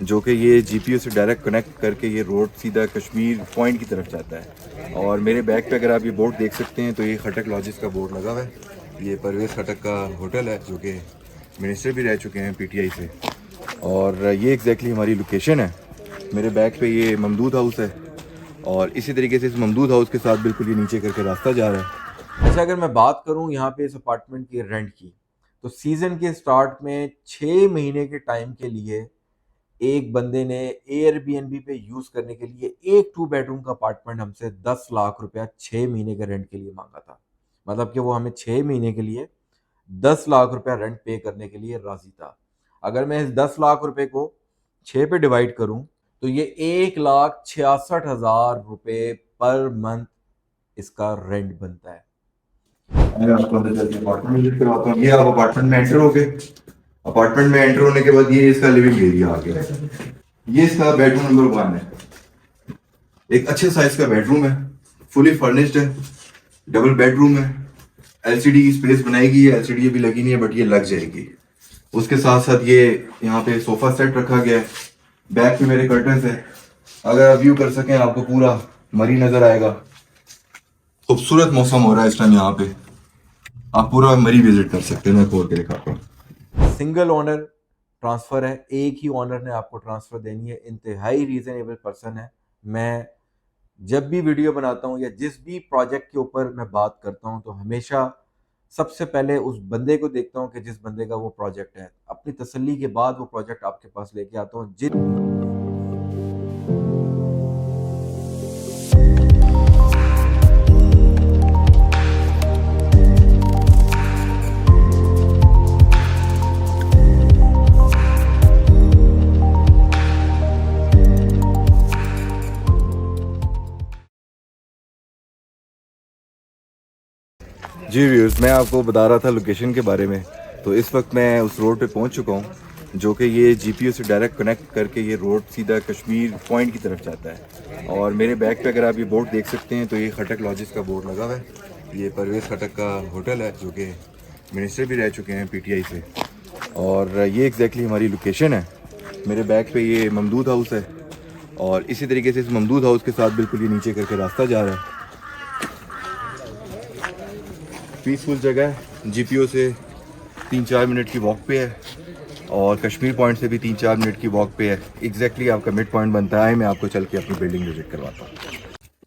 जो कि ये जीपीयू से डायरेक्ट कनेक्ट करके ये रोड सीधा कश्मीर पॉइंट की तरफ जाता है। और मेरे बैग पे अगर आप ये बोर्ड देख सकते हैं तो ये खटक लॉजिस का बोर्ड लगा हुआ है। ये परवेज़ खटक का होटल है जो कि मिनिस्टर भी रह चुके हैं पीटीआई से। और ये एग्जैक्टली हमारी लोकेशन है। मेरे बैग पे ये ममदूद हाउस है और इसी तरीके से इस ममदूद हाउस के साथ बिल्कुल ये नीचे करके रास्ता जा रहा है। अच्छा, अगर मैं बात करूं यहाँ पे इस अपार्टमेंट की रेंट की, तो सीज़न के स्टार्ट में 6 महीने के टाइम के लिए एक बंदे ने एयरबीएनबी पे यूज़ करने के लिए एक 2 बेडरूम का अपार्टमेंट हमसे 10 लाख रुपया 6 महीने के रेंट के लिए मांगा था। मतलब कि वो हमें 6 महीने के लिए 10 लाख रुपया रेंट पे करने के लिए राजी था। अगर मैं इस 10 लाख रुपए को 6 पे डिवाइड करूं तो ये 1,66,000 रुपये पर मंथ इसका रेंट बनता है। मैं आपको अंदर चल के अपार्टमेंट विजिट करवाता हूँ। ये आप अपार्टमेंट में एंटर हो गए। अपार्टमेंट में एंटर होने के बाद ये इसका लिविंग एरिया आ गया। ये इसका बेडरूम नंबर 1 है। एक अच्छे साइज का बेडरूम है, फुली फर्निश्ड है, डबल बेडरूम है। एलसीडी की स्पेस बनाई गई है, एलसीडी अभी लगी नहीं है बट ये लग जाएगी। उसके साथ साथ ये यहाँ पे सोफा सेट रखा गया है। बैक पे मेरे कर्टन्स है। अगर आप व्यू कर सकें आपको पूरा मरी नजर आएगा। खूबसूरत मौसम हो रहा है इस टाइम यहाँ पे। आप पूरा मरी विजिट कर सकते हैं। मैं खोल के दिखाता हूँ। सिंगल ओनर ट्रांसफर है, एक ही ओनर ने आपको ट्रांसफर देनी है। इंतहाई रीजनेबल पर्सन है। मैं जब भी वीडियो बनाता हूँ या जिस भी प्रोजेक्ट के ऊपर मैं बात करता हूँ तो हमेशा सबसे पहले उस बंदे को देखता हूँ कि जिस बंदे का वो प्रोजेक्ट है। अपनी तसल्ली के बाद वो प्रोजेक्ट आपके पास लेके आता हूँ। जी व्यूअर्स, मैं आपको बता रहा था लोकेशन के बारे में। तो इस वक्त मैं उस रोड पे पहुंच चुका हूं जो कि ये जीपीयू से डायरेक्ट कनेक्ट करके ये रोड सीधा कश्मीर पॉइंट की तरफ जाता है। और मेरे बैग पे अगर आप ये बोर्ड देख सकते हैं तो ये खटक लॉजिस का बोर्ड लगा हुआ है। ये परवेज़ खटक का होटल है जो कि मिनिस्टर भी रह चुके हैं पीटीआई से। और ये एग्जैक्टली हमारी लोकेशन है। मेरे बैग पे ये ममदूद हाउस है और इसी तरीके से इस ममदूद हाउस के साथ बिल्कुल ये नीचे करके रास्ता जा रहा है। पीसफुल जगह है। जीपीओ से 3-4 मिनट की वॉक पे है और कश्मीर पॉइंट से भी 3-4 मिनट की वॉक पे है। एग्जैक्टली आपका मिड पॉइंट बनता है। मैं आपको चल के अपनी बिल्डिंग विजिट करवाता हूँ।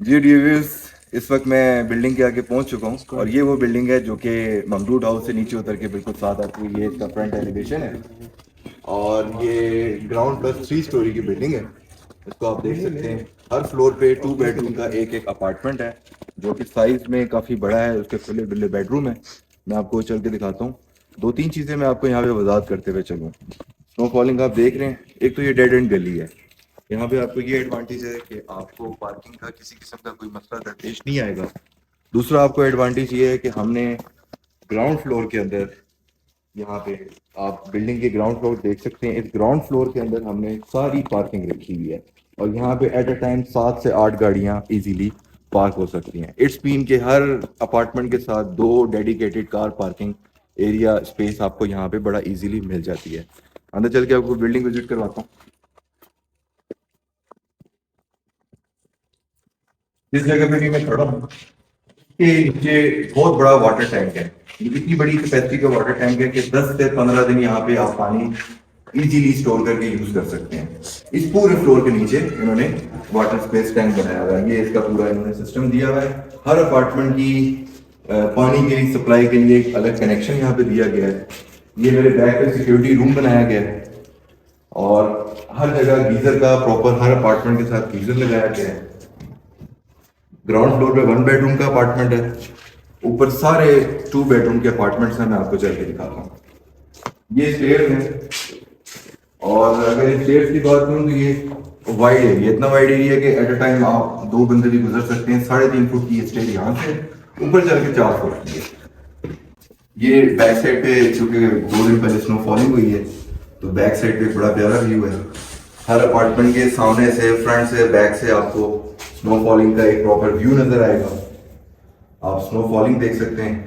जी डियर्स, इस वक्त मैं बिल्डिंग के आगे पहुंच चुका हूँ और ये वो बिल्डिंग है जो कि ममदूद हाउस से नीचे उतर के बिल्कुल साथ आती है। ये इसका फ्रंट एलिवेशन है और ये ग्राउंड प्लस 3 स्टोरी की बिल्डिंग है। इसको आप देख सकते हैं। हर फ्लोर पे 2 बेडरूम का एक एक अपार्टमेंट है जो कि साइज में काफ़ी बड़ा है। उसके खुले बिल्ले बेडरूम है। मैं आपको चल के दिखाता हूँ। 2-3 चीज़ें मैं आपको यहाँ पे वजाहत करते हुए चलूँ। स्नो फॉलिंग आप देख रहे हैं। एक तो ये डेड एंड गली है। यहाँ पे आपको ये एडवांटेज है कि आपको पार्किंग का किसी किस्म का कोई मसला दरपेश नहीं आएगा। दूसरा आपको एडवांटेज ये है कि हमने ग्राउंड फ्लोर के अंदर, यहाँ पे आप बिल्डिंग के ग्राउंड फ्लोर देख सकते हैं। इस ग्राउंड फ्लोर के अंदर हमने सारी पार्किंग रखी हुई है और यहाँ पे एट अ टाइम 7 से 8 गाड़ियाँ इजीली पार्क हो सकती हैं। इट्स बीन के हर अपार्टमेंट के साथ 2 dedicated car parking area space आपको यहाँ पे बड़ा इजीली मिल जाती है। अंदर चल के आपको बिल्डिंग विजिट करवाता हूँ। जिस जगह पे भी मैं खड़ा हूँ के नीचे बहुत बड़ा वाटर टैंक है। ये इतनी बड़ी कैपेसिटी का वाटर टैंक है कि 10 से 15 दिन यहाँ पे आप पानी इजीली स्टोर करके यूज कर सकते हैं। इस पूरे फ्लोर के नीचे इन्होंने वाटर स्पेस टैंक बनाया हुआ है। ये इसका पूरा इन्होंने सिस्टम दिया हुआ है। हर अपार्टमेंट की पानी के सप्लाई के लिए एक अलग कनेक्शन यहाँ पे दिया गया है। ये मेरे बैक पे सिक्योरिटी रूम बनाया गया है और हर जगह गीजर का प्रॉपर हर अपार्टमेंट के साथ गीजर लगाया गया है। ग्राउंड फ्लोर पे 1 बेडरूम का अपार्टमेंट है। ऊपर सारे 2 बेडरूम के अपार्टमेंट्स हैं। मैं आपको चल के दिखाता हूँ। ये स्टेयर्स है और अगर इस स्टेयर्स की बात करूँ तो ये वाइड एरिया, इतना वाइड एरिया है कि एट अ टाइम आप 2 बंदे भी गुजर सकते हैं। 3.5 फुट की स्टेयर यहाँ से ऊपर चल के 4 फुट की है। ये बैक साइड पे चूंकि 2 दिन पहले स्नो फॉलिंग हुई है तो बैक साइड पे बड़ा प्यारा व्यू है। हर अपार्टमेंट के सामने से, फ्रंट से, बैक से आपको स्नो फॉलिंग का एक प्रॉपर व्यू नजर आएगा। आप स्नो फॉलिंग देख सकते हैं।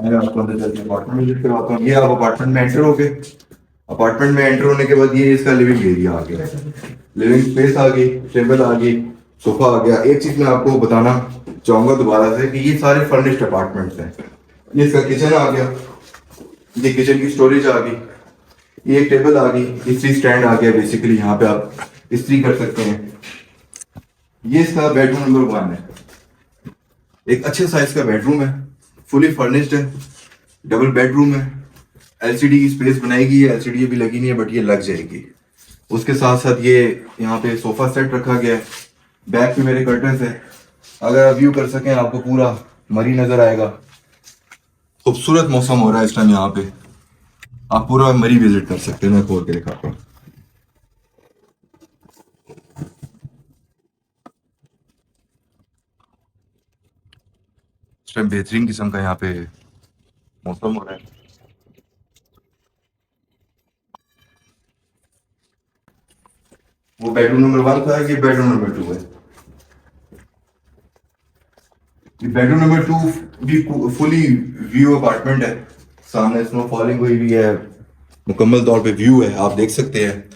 मैं आपको अंदर चल के अपार्टमेंट विजिट करवाता हूँ। ये आप अपार्टमेंट में एंटर हो गए। अपार्टमेंट में एंटर होने के बाद ये इसका लिविंग एरिया आ गया, लिविंग स्पेस आ गई, टेबल आ गई, सोफा आ गया। एक चीज मैं आपको बताना चाहूंगा दोबारा से कि ये सारे फर्निश्ड अपार्टमेंट्स हैं। ये इसका किचन आ गया, ये किचन की स्टोरेज आ गई, ये एक टेबल आ गई, इस्त्री स्टैंड आ गया, बेसिकली यहाँ पे आप इस्त्री कर सकते हैं। ये इसका बेडरूम नंबर 1 है, एक अच्छे साइज का बेडरूम है, फुली फर्निश्ड है, डबल बेडरूम है। एलसीडी की स्पेस बनाई गई है, एलसीडी भी लगी नहीं है बट ये लग जाएगी। उसके साथ साथ ये यहाँ पे सोफा सेट रखा गया है, बैक पे मेरे कर्टन्स है। अगर आप व्यू कर सकें आपको पूरा मरी नजर आएगा। खूबसूरत मौसम हो रहा है इस टाइम यहाँ पे, आप पूरा मरी विजिट कर सकते हैं। मैं खोल के दिखाता हूँ। इस टाइम बेहतरीन किस्म का यहाँ पे मौसम हो रहा है। वो बेडरूम नंबर 1 था, ये बेडरूम नंबर 2 है। ये बेडरूम नंबर 2 भी फुली व्यू अपार्टमेंट है। सामने स्नो फॉलिंग हुई हुई है, मुकम्मल तौर पे व्यू है, आप देख सकते हैं।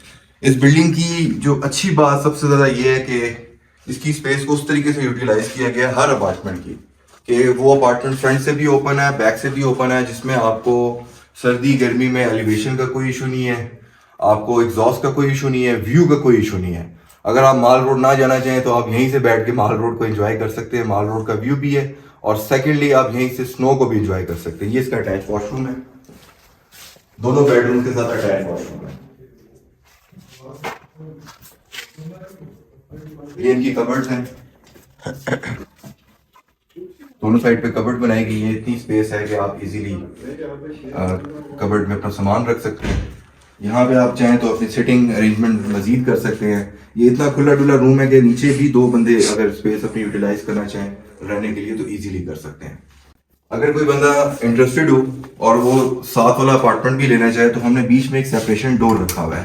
इस बिल्डिंग की जो अच्छी बात सबसे ज्यादा ये है कि इसकी स्पेस को उस तरीके से यूटिलाइज किया गया है हर अपार्टमेंट की, कि वो अपार्टमेंट फ्रंट से भी ओपन है, बैक से भी ओपन है, जिसमें आपको सर्दी गर्मी में एलिवेशन का कोई इशू नहीं है, आपको एग्जॉस्ट का कोई इशू नहीं है, व्यू का कोई इशू नहीं है। अगर आप माल रोड ना जाना चाहें तो आप यहीं से बैठ के माल रोड को एंजॉय कर सकते हैं, माल रोड का व्यू भी है, और सेकेंडली आप यहीं से स्नो को भी एंजॉय कर सकते हैं। ये इसका अटैच वॉशरूम है, दोनों बेडरूम के साथ अटैच वॉशरूम है। ये इनकी कबर्ड्स हैं, दोनों साइड पे कबर्ड बनाई गई है। इतनी स्पेस है कि आप इजीली कबर्ड में अपना सामान रख सकते हैं। यहाँ पे आप चाहें तो अपनी सिटिंग अरेंजमेंट मजीद कर सकते हैं। ये इतना खुला डुला रूम है कि नीचे भी 2 बंदे अगर स्पेस अपनी यूटिलाइज करना चाहें रहने के लिए तो इजीली कर सकते हैं। अगर कोई बंदा इंटरेस्टेड हो और वो साथ वाला अपार्टमेंट भी लेना चाहे तो हमने बीच में एक सेपरेशन डोर रखा हुआ है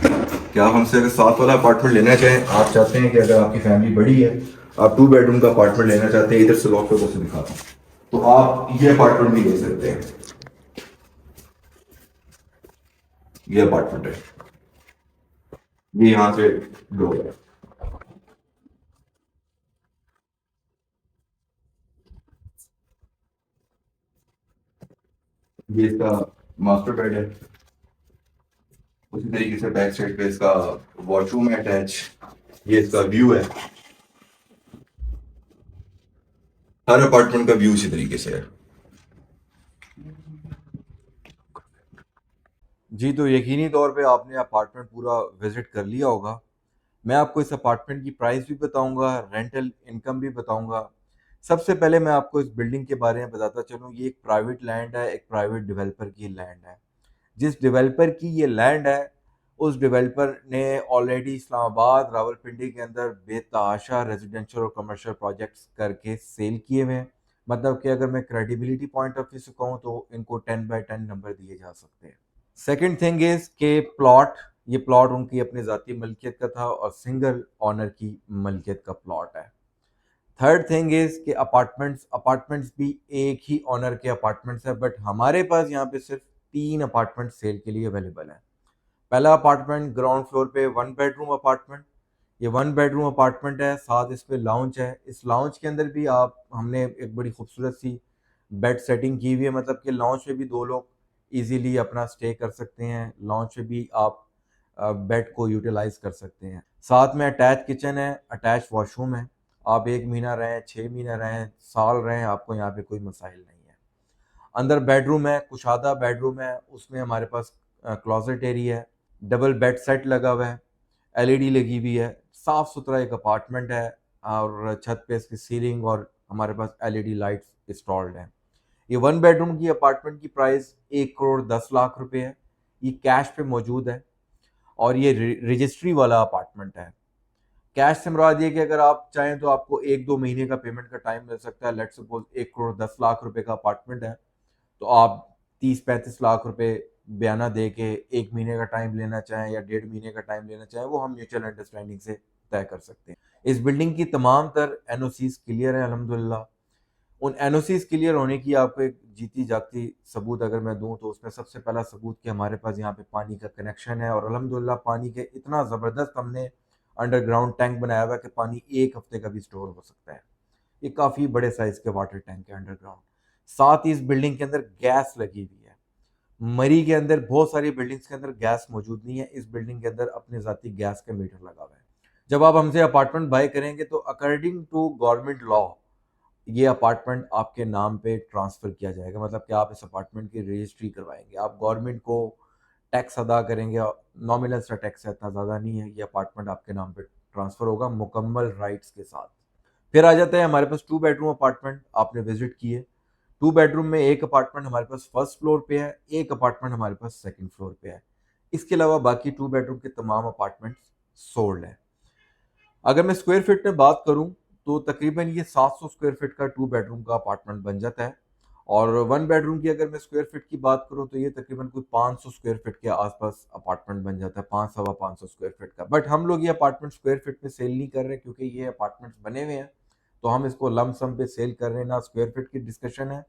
कि आप हमसे अगर साथ वाला अपार्टमेंट लेना चाहें, आप चाहते हैं कि अगर आपकी फैमिली बड़ी है, आप 2 बेडरूम का अपार्टमेंट लेना चाहते हैं, इधर से लॉक पे से दिखाता हूँ, तो आप ये अपार्टमेंट भी ले सकते हैं। ये अपार्टमेंट है, ये यहाँ से डोर है। ये इसका मास्टर बेड है, उसी तरीके से बैक साइड पे इसका वॉशरूम है अटैच। ये इसका व्यू है, हर अपार्टमेंट का व्यू इसी तरीके से है। जी, तो यकीनी तौर पे आपने अपार्टमेंट पूरा विजिट कर लिया होगा। मैं आपको इस अपार्टमेंट की प्राइस भी बताऊंगा, रेंटल इनकम भी बताऊंगा। सबसे पहले मैं आपको इस बिल्डिंग के बारे में बताता चलूँ, ये एक प्राइवेट लैंड है, एक प्राइवेट डेवलपर की लैंड है। जिस डेवलपर की ये लैंड है, उस डेवलपर ने ऑलरेडी इस्लामाबाद, रावलपिंडी के अंदर बेतहाशा रेजिडेंशियल और कमर्शियल प्रोजेक्ट्स करके सेल किए हुए हैं। मतलब कि अगर मैं क्रेडिबिलिटी पॉइंट ऑफ व्यू से कहूँ तो इनको 10/10 नंबर दिए जा सकते हैं। सेकंड थिंग इज के प्लॉट, ये प्लॉट उनकी अपनी ज़ाती मलकियत का था और सिंगल ऑनर की मलकियत का प्लॉट है। थर्ड थिंग इज के अपार्टमेंट्स अपार्टमेंट्स भी एक ही ऑनर के अपार्टमेंट्स है, बट हमारे पास यहाँ पे सिर्फ 3 अपार्टमेंट सेल के लिए अवेलेबल है। पहला अपार्टमेंट ग्राउंड फ्लोर पे 1 बेडरूम अपार्टमेंट, ये 1 बेडरूम अपार्टमेंट है, साथ इसमें लाउंज है। इस लाउंज के अंदर भी आप हमने एक बड़ी खूबसूरत सी बेड सेटिंग की हुई है, मतलब कि लाउंज पे भी 2 लोग इजीली अपना स्टे कर सकते हैं, लाउंज पे भी आप बेड को यूटिलाइज कर सकते हैं। साथ में अटैच किचन है, अटैच वॉशरूम है। आप 1 महीना रहें, 6 महीना रहें, साल रहें, आपको यहाँ पे कोई मसाइल नहीं है। अंदर बेडरूम है, कुशादा बेडरूम है, उसमें हमारे पास क्लोजेट एरिया है, डबल बेड सेट लगा हुआ है, एलईडी लगी हुई है, साफ सुथरा एक अपार्टमेंट है, और छत पे इसकी सीलिंग और हमारे पास एलईडी लाइट्स इंस्टॉल्ड है। ये 1 बेडरूम की अपार्टमेंट की प्राइस 1 करोड़ 10 लाख रुपए है। ये कैश पे मौजूद है और ये रजिस्ट्री वाला अपार्टमेंट है। कैश से मुराद ये कि अगर आप चाहें तो आपको 1-2 महीने का पेमेंट का टाइम मिल सकता है। लेट्स सपोज 1 करोड़ 10 लाख रुपए का अपार्टमेंट है, तो आप 30-35 लाख रुपए बयाना दे के 1 महीने का टाइम लेना चाहें या 1.5 महीने का टाइम लेना चाहें, वो हम म्यूचुअल अंडरस्टैंडिंग से तय कर सकते हैं। इस बिल्डिंग की तमाम तर एनओसीज क्लियर है अल्हम्दुलिल्लाह। उन एनओसीज क्लियर होने की आपको एक जीती जागती सबूत अगर मैं दूं तो उसमें सबसे पहला सबूत कि हमारे पास यहाँ पे पानी का कनेक्शन है, और अल्हम्दुलिल्लाह पानी के इतना ज़बरदस्त हमने अंडरग्राउंड टैंक बनाया हुआ है कि पानी एक हफ्ते का भी स्टोर हो सकता है। ये काफ़ी बड़े साइज़ के वाटर टैंक है अंडरग्राउंड। साथ ही इस बिल्डिंग के अंदर गैस लगी हुई है। मरी के अंदर बहुत सारी बिल्डिंग्स के अंदर गैस मौजूद नहीं है, इस बिल्डिंग के अंदर अपने ज़ाती गैस का मीटर लगा हुआ है। जब आप हमसे अपार्टमेंट बाय करेंगे तो अकॉर्डिंग टू गवर्नमेंट लॉ ये अपार्टमेंट आपके नाम पे ट्रांसफर किया जाएगा, मतलब कि आप इस अपार्टमेंट की रजिस्ट्री करवाएंगे, आप गवर्नमेंट को टैक्स अदा करेंगे। नॉमिनल सा टैक्स है, इतना ज़्यादा नहीं है। ये अपार्टमेंट आपके नाम पे ट्रांसफर होगा मुकम्मल राइट्स के साथ। फिर आ जाता है हमारे पास 2 बेडरूम अपार्टमेंट, आपने विजिट किए। 2 बेडरूम में एक अपार्टमेंट हमारे पास फर्स्ट फ्लोर पे है, एक अपार्टमेंट हमारे पास सेकंड फ्लोर पे है। इसके अलावा बाकी 2 बेडरूम के तमाम अपार्टमेंट सोल्ड है। अगर मैं स्क्वायर फीट में बात करूं तो तकरीबन ये 700 स्क्वायर फीट का 2 बेडरूम का अपार्टमेंट बन जाता है। और 1 बेडरूम की अगर मैं स्क्वायर फीट की बात करूं तो ये तकरीबन कोई 500 स्क्वायर फीट के आसपास अपार्टमेंट बन जाता है, 500 स्क्वायर फीट का। बट हम लोग ये अपार्टमेंट स्क्वायर फीट में सेल नहीं कर रहे क्योंकि ये अपार्टमेंट्स बने हुए हैं, तो हम इसको लम सम पे सेल कर रहे हैं। ना स्क्वायर फीट की डिस्कशन है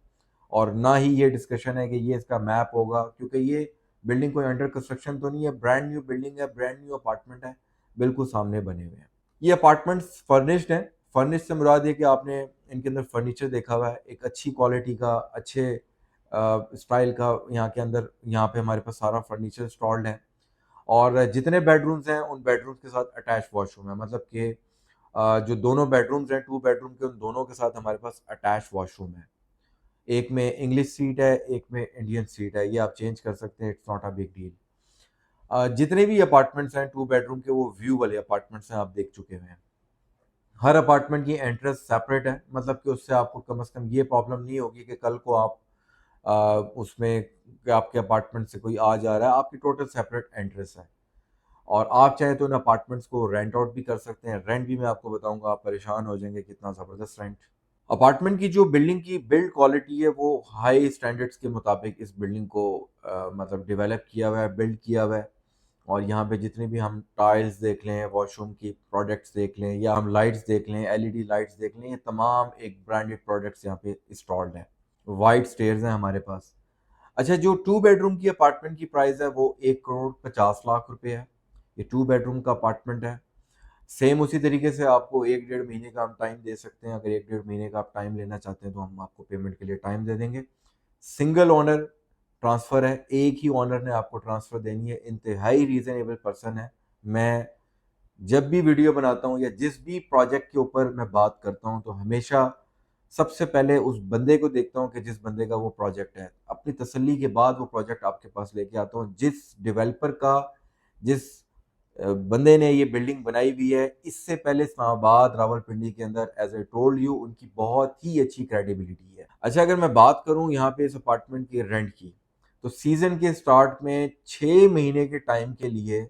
और ना ही ये डिस्कशन है कि ये इसका मैप होगा, क्योंकि ये बिल्डिंग कोई अंडर कंस्ट्रक्शन तो नहीं है, ब्रांड न्यू बिल्डिंग है, ब्रांड न्यू अपार्टमेंट है, बिल्कुल सामने बने हुए हैं। ये अपार्टमेंट्स फर्निश्ड हैं। फर्निश्ड से मुराद ये कि आपने इनके अंदर फर्नीचर देखा हुआ है, एक अच्छी क्वालिटी का, अच्छे स्टाइल का। यहाँ पे हमारे पास सारा फर्नीचर इंस्टॉल्ड है। और जितने बेडरूम्स हैं उन बेडरूम्स के साथ अटैच वॉशरूम है, मतलब कि जो दोनों बेडरूम्स हैं 2 बेडरूम के, उन दोनों के साथ हमारे पास अटैच वॉशरूम है। एक में इंग्लिश सीट है, एक में इंडियन सीट है, ये आप चेंज कर सकते हैं, it's not a big deal. जितने भी अपार्टमेंट्स हैं 2 बेडरूम के, वो व्यू वाले अपार्टमेंट्स हैं, आप देख चुके हैं। हर अपार्टमेंट की एंट्रेंस सेपरेट है, मतलब कि उससे आपको कम से कम ये प्रॉब्लम नहीं होगी कि कल को आप उसमें कि आपके अपार्टमेंट से कोई आ जा रहा है। आपकी टोटल सेपरेट एंट्रेंस है, और आप चाहे तो इन अपार्टमेंट्स को रेंट आउट भी कर सकते हैं। रेंट भी मैं आपको बताऊंगा, आप परेशान हो जाएंगे कितना ज़बरदस्त रेंट। अपार्टमेंट की जो बिल्डिंग की बिल्ड क्वालिटी है वो हाई स्टैंडर्ड्स के मुताबिक इस बिल्डिंग को मतलब डेवलप किया हुआ है, बिल्ड किया हुआ है। और यहाँ पे जितने भी हम टाइल्स देख लें, वॉशरूम की प्रोडक्ट्स देख लें, या हम लाइट्स देख लें, एलईडी लाइट्स देख लें, ये तमाम एक ब्रांडेड प्रोडक्ट्स यहाँ पे इंस्टॉल्ड हैं। वाइट स्टेयर्स हैं हमारे पास। अच्छा, जो 2 बेडरूम की अपार्टमेंट की प्राइस है वो 1 करोड़ 50 लाख रुपए है। ये 2 बेडरूम का अपार्टमेंट है। सेम उसी तरीके से आपको 1 डेढ़ महीने का हम टाइम दे सकते हैं। अगर 1 डेढ़ महीने का आप टाइम लेना चाहते हैं तो हम आपको पेमेंट के लिए टाइम दे देंगे। सिंगल ओनर ट्रांसफ़र है, एक ही ओनर ने आपको ट्रांसफ़र देनी है। इंतहाई रीज़नेबल पर्सन है। मैं जब भी वीडियो बनाता हूँ या जिस भी प्रोजेक्ट के ऊपर मैं बात करता हूँ तो हमेशा सबसे पहले उस बंदे को देखता हूँ कि जिस बंदे का वो प्रोजेक्ट है। अपनी तसल्ली के बाद वो प्रोजेक्ट आपके पास लेके आता हूँ। जिस डेवलपर का, जिस बंदे ने ये बिल्डिंग बनाई हुई है, इससे पहले इस्लामाबाद रावलपिंडी के अंदर एज ए टोल्ड यू उनकी बहुत ही अच्छी क्रेडिबिलिटी है। अच्छा, अगर मैं बात करूं यहाँ पे इस अपार्टमेंट के रेंट की, तो सीजन के स्टार्ट में 6 महीने के टाइम के लिए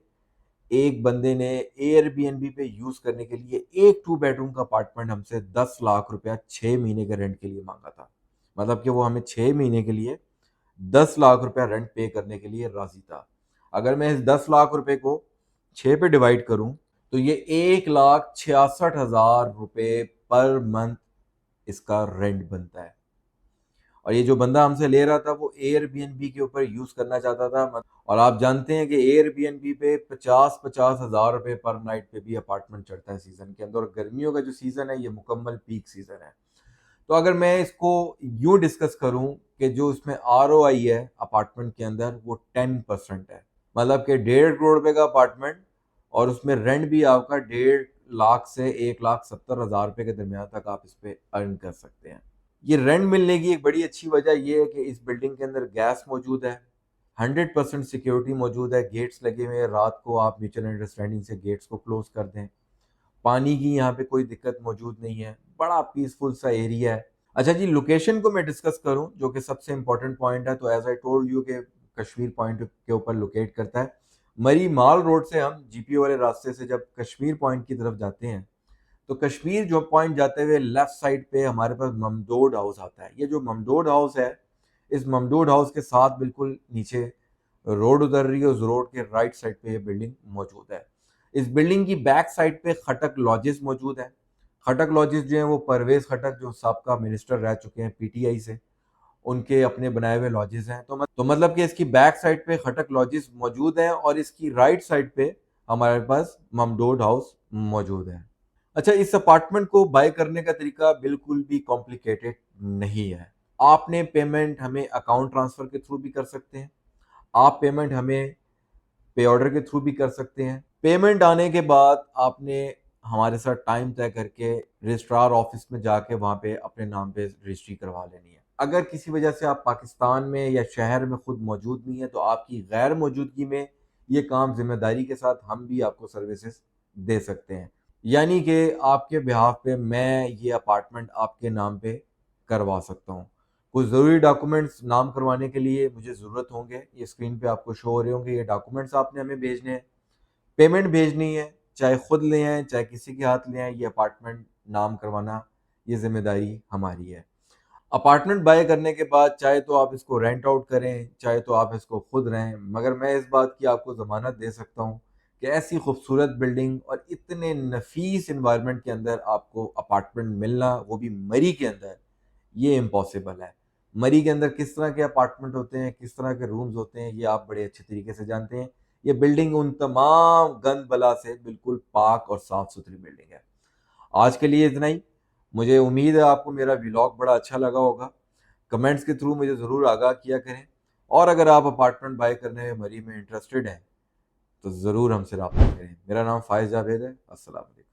एक बंदे ने एयरबीएनबी पे यूज करने के लिए एक 2 बेडरूम का अपार्टमेंट हमसे 10 लाख रुपया 6 महीने के रेंट के लिए मांगा था। मतलब कि वो हमें 6 महीने के लिए 10 लाख रुपया रेंट पे करने के लिए राजी था। अगर मैं इस 10 लाख रुपए को 6 पे डिवाइड करूं तो ये 1,66,000 रुपये पर मंथ इसका रेंट बनता है। और ये जो बंदा हमसे ले रहा था वो एयरबीएनबी के ऊपर यूज करना चाहता था। और आप जानते हैं कि एयरबीएनबी पे 50-50 हज़ार रुपए पर नाइट पे भी अपार्टमेंट चढ़ता है सीजन के अंदर। और गर्मियों का जो सीजन है ये मुकम्मल पीक सीजन है। तो अगर मैं इसको यूं डिस्कस करूं कि जो इसमें आरओआई है अपार्टमेंट के अंदर वो 10% है। मतलब कि 1.5 करोड़ रुपए का अपार्टमेंट और उसमें रेंट भी आपका 1.5 लाख से 1,70,000 रुपए के दरमियान तक आप इस पे अर्न कर सकते हैं। ये रेंट मिलने की एक बड़ी अच्छी वजह ये है कि इस बिल्डिंग के अंदर गैस मौजूद है, 100% सिक्योरिटी मौजूद है, गेट्स लगे हुए हैं। रात को आप म्यूचुअल अंडरस्टैंडिंग से गेट्स को क्लोज कर दें। पानी की यहाँ पे कोई दिक्कत मौजूद नहीं है, बड़ा पीसफुल सा एरिया है। अच्छा जी, लोकेशन को मैं डिस्कस करूं जो कि सबसे इंपॉर्टेंट पॉइंट है, तो एज आई टोल्ड यू के कश्मीर पॉइंट के ऊपर लोकेट करता है। मरी माल रोड से हम जीपीओ वाले रास्ते से जब कश्मीर पॉइंट की तरफ जाते हैं तो कश्मीर जो पॉइंट जाते हुए लेफ्ट साइड पे हमारे पास ममदोड हाउस आता है। ये जो ममदोड हाउस है, इस ममदोड हाउस के साथ बिल्कुल नीचे रोड उतर रही है, उस रोड के राइट साइड पे ये बिल्डिंग मौजूद है। इस बिल्डिंग की बैक साइड पे खटक लॉजेस मौजूद है। खटक लॉजेस जो हैं वो परवेज खटक जो साबका मिनिस्टर रह चुके हैं पीटीआई से, उनके अपने बनाए हुए लॉजेस हैं। तो मतलब कि इसकी बैक साइड पे खटक लॉजेस मौजूद हैं और इसकी राइट साइड पे हमारे पास ममदोड हाउस मौजूद है। अच्छा, इस अपार्टमेंट को बाय करने का तरीका बिल्कुल भी कॉम्प्लिकेटेड नहीं है। आपने पेमेंट हमें अकाउंट ट्रांसफर के थ्रू भी कर सकते हैं, आप पेमेंट हमें पे ऑर्डर के थ्रू भी कर सकते हैं। पेमेंट आने के बाद आपने हमारे साथ टाइम तय करके रजिस्ट्रार ऑफिस में जाके वहाँ पे अपने नाम पे रजिस्ट्री करवा लेनी है। अगर किसी वजह से आप पाकिस्तान में या शहर में खुद मौजूद नहीं है तो आपकी गैर मौजूदगी में ये काम जिम्मेदारी के साथ हम भी आपको सर्विसेज दे सकते हैं। यानी कि आपके बिहाफ पे मैं ये अपार्टमेंट आपके नाम पे करवा सकता हूँ। कुछ ज़रूरी डॉक्यूमेंट्स नाम करवाने के लिए मुझे ज़रूरत होंगे, ये स्क्रीन पे आपको शो हो रहे होंगे। ये डॉक्यूमेंट्स आपने हमें भेजने हैं, पेमेंट भेजनी है, चाहे खुद ले आएँ चाहे किसी के हाथ ले आएँ। ये अपार्टमेंट नाम करवाना ये जिम्मेदारी हमारी है। अपार्टमेंट बाय करने के बाद चाहे तो आप इसको रेंट आउट करें, चाहे तो आप इसको खुद रहें, मगर मैं इस बात की आपको ज़मानत दे सकता हूँ कि ऐसी खूबसूरत बिल्डिंग और इतने नफीस इन्वायरमेंट के अंदर आपको अपार्टमेंट मिलना, वो भी मरी के अंदर, ये इम्पॉसिबल है। मरी के अंदर किस तरह के अपार्टमेंट होते हैं, किस तरह के रूम्स होते हैं, ये आप बड़े अच्छे तरीके से जानते हैं। ये बिल्डिंग उन तमाम गंद बला से बिल्कुल पाक और साफ सुथरी बिल्डिंग है। आज के लिए इतना ही। मुझे उम्मीद है आपको मेरा व्लॉग बड़ा अच्छा लगा होगा। कमेंट्स के थ्रू मुझे ज़रूर आगाह किया करें, और अगर आप अपार्टमेंट बाय करने में मरी में इंटरेस्टेड हैं तो ज़रूर हमसे रब्ता करें। मेरा नाम फ़ाइज़ जावेद है। अस्सलाम वालेकुम।